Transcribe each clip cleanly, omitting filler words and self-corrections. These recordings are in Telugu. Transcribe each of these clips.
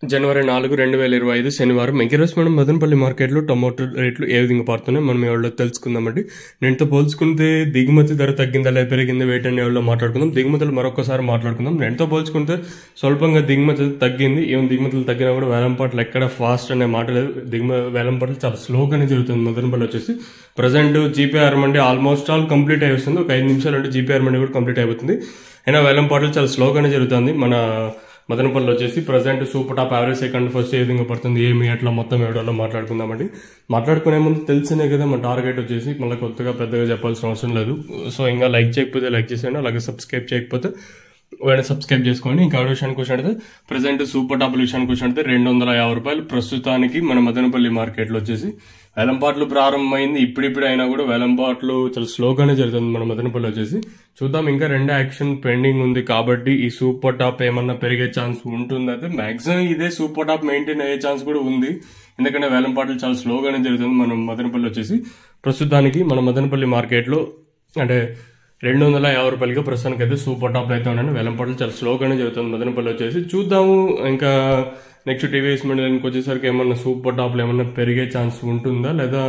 జనవరి 4, 2025 శనివారం. ఈరోజు మనం మదనపల్లి మార్కెట్లో టొమాటో రేట్లు ఏ విధంగా పడుతున్నాయి మనం ఎవరిలో తెలుసుకుందామండి. నేనుతో పోల్చుకుంటే దిగుమతి ధర తగ్గిందా లేదా పెరిగిందా వేటని ఎవరిలో మాట్లాడుకుందాం. దిగుమతులు మరొకసారి మాట్లాడుకుందాం. నేనుతో పోల్చుకుంటే స్వల్పంగా దిగుమతి తగ్గింది. ఏం దిగుమతులు తగ్గినా కూడా వేలంపాట్లు ఎక్కడ ఫాస్ట్ అనే మాట లేదు. వేలంపాట్లు చాలా స్లోగానే జరుగుతుంది. మదనపల్లి వచ్చేసి ప్రజెంట్ జీపీఆర్ మండి ఆల్మోస్ట్ ఆల్ కంప్లీట్ అయిపోతుంది. ఒక 5 నిమిషాలు అంటే జీపీఆర్ మండి కూడా కంప్లీట్ అయిపోతుంది. అయినా వేలంపాట్లు చాలా స్లోగానే జరుగుతుంది. మన మదనపల్లి వచ్చేసి present super top average second first ఏ విధంగా పడుతుంది ఏమి అట్లా మొత్తం ఎవడో మాట్లాడుకుందామండి. మాట్లాడుకునే ముందు తెలిసినే కదా మన టార్గెట్ వచ్చేసి మళ్ళీ కొత్తగా పెద్దగా చెప్పాల్సిన అవసరం లేదు. సో ఇంకా లైక్ చేయకపోతే లైక్ చేసేయండి, అలాగే సబ్స్క్రైబ్ చేయకపోతే వెంటనే సబ్స్క్రైబ్ చేసుకోండి. ఇంకా విషయానికి వచ్చినట్టు ప్రజెంట్ సూపర్ టాప్ విషయానికి వచ్చినట్టు 250 రూపాయలు ప్రస్తుతానికి మన మదనపల్లి మార్కెట్లో వచ్చేసి వేలంపాట్లు ప్రారంభమైంది. ఇప్పుడిప్పుడు అయినా కూడా వేలంపాట్లు చాలా స్లోగానే జరుగుతుంది మన మదనపల్లి వచ్చేసి. చూద్దాం, ఇంకా 2 యాక్షన్ పెండింగ్ ఉంది కాబట్టి ఈ సూపర్ టాప్ ఏమన్నా పెరిగే ఛాన్స్ ఉంటుంది. అయితే మాక్సిమం ఇదే సూపర్ టాప్ మెయింటైన్ అయ్యే ఛాన్స్ కూడా ఉంది. ఎందుకంటే వేలంపాట్లు చాలా స్లోగానే జరుగుతుంది మన మదనపల్లి వచ్చేసి. ప్రస్తుతానికి మన మదనపల్లి మార్కెట్లో అంటే 250 రూపాయలకి ప్రస్తుతానికి అయితే సూపర్ టాప్ అయితే ఉన్నాను. వేలంపాట్లు చాలా స్లోగానే జరుగుతుంది మదనపల్లి వచ్చేసి. చూద్దాము ఇంకా నెక్స్ట్ టీవీఎస్ మండలానికి వచ్చేసరికి ఏమన్నా సూపర్ టాప్లు ఏమన్నా పెరిగే ఛాన్స్ ఉంటుందా లేదా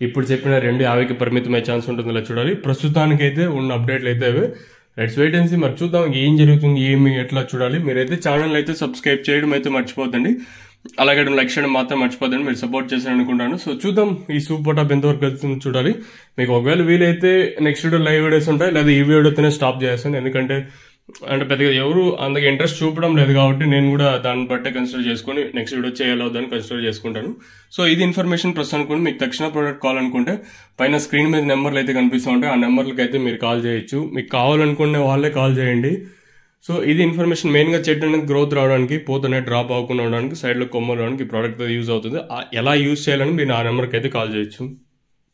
ఇప్పుడు చెప్పిన 250కి పరిమితమయ్యే ఛాన్స్ ఉంటుందో లేదా చూడాలి. ప్రస్తుతానికి అయితే ఉన్న అప్డేట్లు అయితే అవి. Let's wait and see. మరి చూద్దాం ఏం జరుగుతుంది ఏమి ఎట్లా చూడాలి. మీరైతే ఛానల్ అయితే సబ్స్క్రైబ్ చేయడం అయితే మర్చిపోద్దండి, అలాగే లైక్ చేయడం మాత్రం మర్చిపోద్దండి. మీరు సపోర్ట్ చేశారని అనుకుంటాను. సో చూద్దాం ఈ సూపర్ టాప్ ఎంతవరకు వెళ్తుంది చూడాలి. మీకు ఒకవేళ వీలైతే నెక్స్ట్ వీడియో లైవ్ వీడియోస్ ఉంటాయి, లేదా ఈ వీడియోతోనే స్టాప్ చేస్తాను. ఎందుకంటే పెద్దగా ఎవరు అందుకు ఇంట్రెస్ట్ చూపడం లేదు కాబట్టి నేను కూడా దాన్ని బట్టే కన్సిడర్ చేసుకుని నెక్స్ట్ వీడియో చేయాలని కన్సిడర్ చేసుకుంటాను. సో ఇది ఇన్ఫర్మేషన్ ప్రస్తుతం కూడా మీకు తక్షణ ప్రోడక్ట్ కావాలనుకుంటే పైన స్క్రీన్ మీద నెంబర్లు అయితే కనిపిస్తూ ఉంటాయి. ఆ నెంబర్లకి అయితే మీరు కాల్ చేయొచ్చు. మీకు కావాలనుకునే వాళ్ళే కాల్ చేయండి. సో ఇది ఇన్ఫర్మేషన్ మెయిన్గా చెట్టు అనేది గ్రోత్ రావడానికి, పోతనే డ్రాప్ అవ్వకుండా ఉండడానికి, సైడ్లో కొమ్మలు రావడానికి ఈ ప్రోడక్ట్ యూజ్ అవుతుంది. ఎలా యూజ్ చేయాలని మీరు ఆ నెంబర్కి అయితే కాల్ చేయొచ్చు.